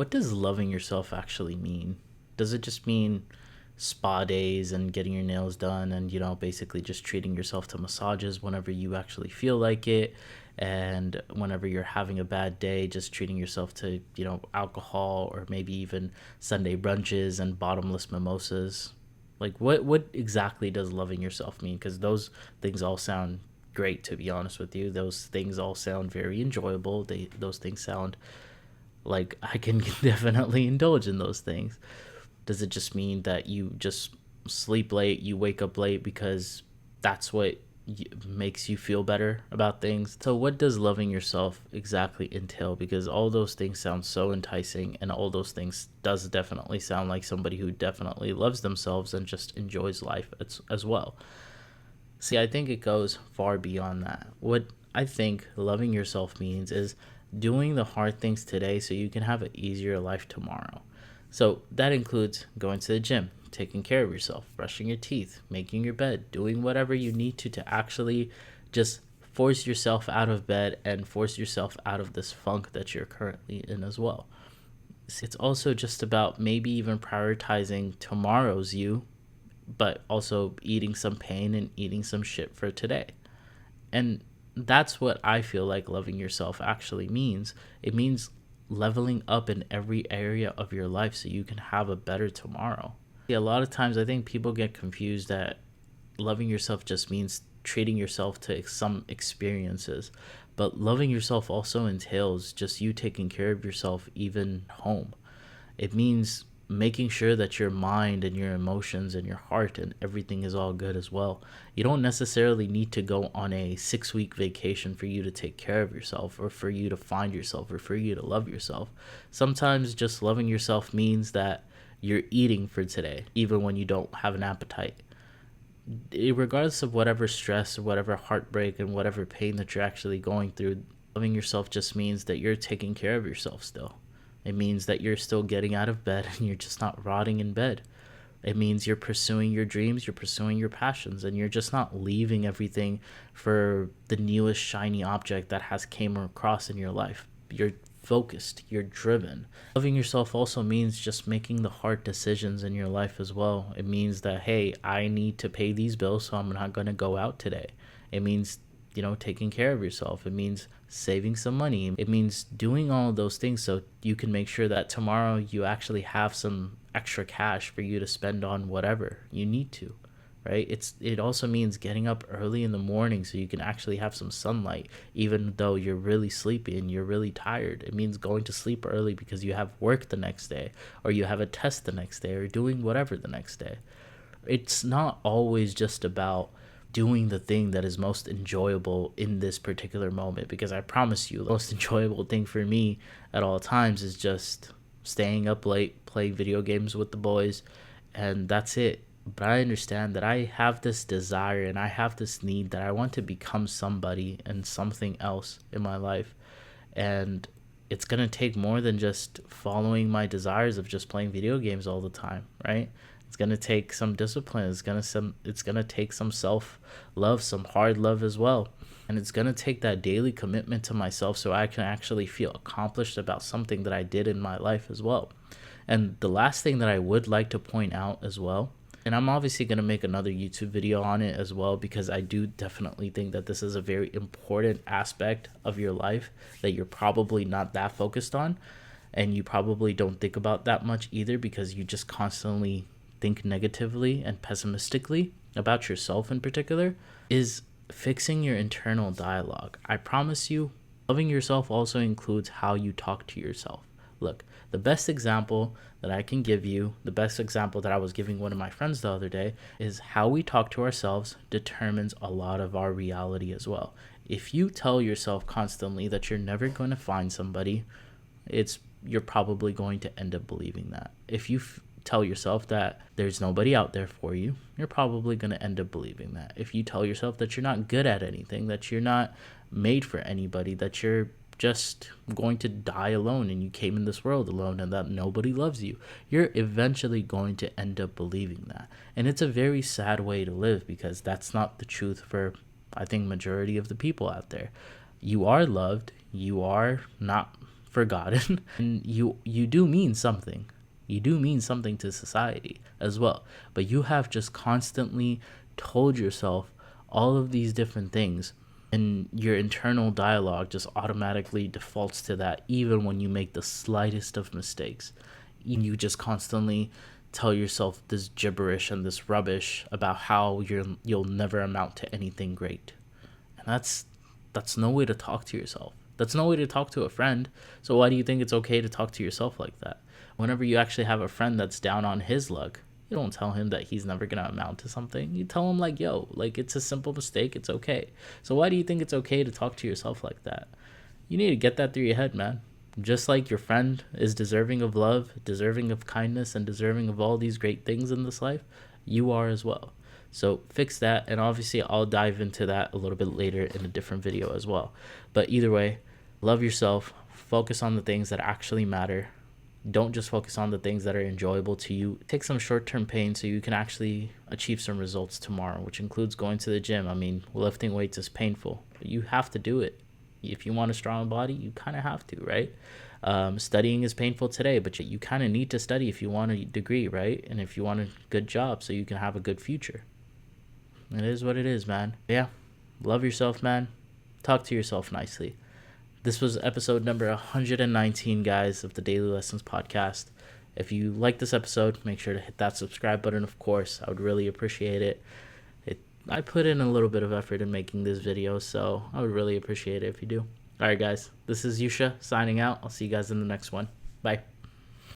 What does loving yourself actually mean? Does it just mean spa days and getting your nails done and, basically just treating yourself to massages whenever you actually feel like it? And whenever you're having a bad day, just treating yourself to, alcohol or maybe even Sunday brunches and bottomless mimosas? Like, what exactly does loving yourself mean? Because those things all sound great, to be honest with you. Those things all sound very enjoyable. Those things sound like I can definitely indulge in those things. Does it just mean that you just sleep late, you wake up late because that's what makes you feel better about things? So, what does loving yourself exactly entail? Because all those things sound so enticing, and all those things does definitely sound like somebody who definitely loves themselves and just enjoys life as well. See, I think it goes far beyond that. What I think loving yourself means is doing the hard things today so you can have an easier life tomorrow. So that includes going to the gym, taking care of yourself, brushing your teeth, making your bed, doing whatever you need to actually just force yourself out of bed and force yourself out of this funk that you're currently in as well. It's also just about maybe even prioritizing tomorrow's you, but also eating some pain and eating some shit for today. And that's what I feel like loving yourself actually means. It means leveling up in every area of your life so you can have a better tomorrow. Yeah, a lot of times I think people get confused that loving yourself just means treating yourself to some experiences. But loving yourself also entails just you taking care of yourself even home. It means making sure that your mind and your emotions and your heart and everything is all good as well. You don't necessarily need to go on a 6 week vacation for you to take care of yourself or for you to find yourself or for you to love yourself. Sometimes just loving yourself means that you're eating for today, even when you don't have an appetite. Regardless of whatever stress or whatever heartbreak and whatever pain that you're actually going through, loving yourself just means that you're taking care of yourself still. It means that you're still getting out of bed and you're just not rotting in bed. It means you're pursuing your dreams, you're pursuing your passions, and you're just not leaving everything for the newest shiny object that has came across in your life. You're focused, you're driven. Loving yourself also means just making the hard decisions in your life as well. It means that, hey, I need to pay these bills, so I'm not going to go out today. It means taking care of yourself. It means saving some money. It means doing all of those things so you can make sure that tomorrow you actually have some extra cash for you to spend on whatever you need to, right? It also means getting up early in the morning so you can actually have some sunlight, even though you're really sleepy and you're really tired. It means going to sleep early because you have work the next day, or you have a test the next day, or doing whatever the next day. It's not always just about doing the thing that is most enjoyable in this particular moment, because I promise you the most enjoyable thing for me at all times is just staying up late, playing video games with the boys, and that's it. But I understand that I have this desire and I have this need that I want to become somebody and something else in my life. And it's going to take more than just following my desires of just playing video games all the time, right? It's going to take some discipline. It's going to take some self-love, some hard love as well. And it's going to take that daily commitment to myself so I can actually feel accomplished about something that I did in my life as well. And the last thing that I would like to point out as well, and I'm obviously going to make another YouTube video on it as well, because I do definitely think that this is a very important aspect of your life that you're probably not that focused on, and you probably don't think about that much either, because you just constantly think negatively and pessimistically about yourself in particular, is fixing your internal dialogue. I promise you, loving yourself also includes how you talk to yourself. Look, the best example that I can give you, the best example that I was giving one of my friends the other day, is how we talk to ourselves determines a lot of our reality as well. If you tell yourself constantly that you're never going to find somebody, you're probably going to end up believing that. If you tell yourself that there's nobody out there for you, you're probably going to end up believing that. If you tell yourself that you're not good at anything, that you're not made for anybody, that you're just going to die alone and you came in this world alone and that nobody loves you, you're eventually going to end up believing that. And it's a very sad way to live, because that's not the truth for, I think, majority of the people out there. You are loved. You are not forgotten. And you do mean something. You do mean something to society as well. But you have just constantly told yourself all of these different things, and your internal dialogue just automatically defaults to that even when you make the slightest of mistakes. You just constantly tell yourself this gibberish and this rubbish about how you'll never amount to anything great. And that's no way to talk to yourself. That's no way to talk to a friend. So why do you think it's okay to talk to yourself like that? Whenever you actually have a friend that's down on his luck, you don't tell him that he's never going to amount to something. You tell him like, yo, like, it's a simple mistake. It's okay. So why do you think it's okay to talk to yourself like that? You need to get that through your head, man. Just like your friend is deserving of love, deserving of kindness, and deserving of all these great things in this life, you are as well. So fix that, and obviously I'll dive into that a little bit later in a different video as well. But either way, love yourself, focus on the things that actually matter. Don't just focus on the things that are enjoyable to you. Take some short-term pain so you can actually achieve some results tomorrow, which includes going to the gym. I mean, lifting weights is painful, but you have to do it. If you want a strong body, you kind of have to, right? Studying is painful today, but you kind of need to study if you want a degree, right? And if you want a good job so you can have a good future. It is what it is, man. Yeah, love yourself, man. Talk to yourself nicely. This was episode number 119, guys, of the Daily Lessons podcast. If you like this episode, make sure to hit that subscribe button, of course. I would really appreciate it. I put in a little bit of effort in making this video, so I would really appreciate it if you do. All right, guys, this is Yusha signing out. I'll see you guys in the next one. Bye.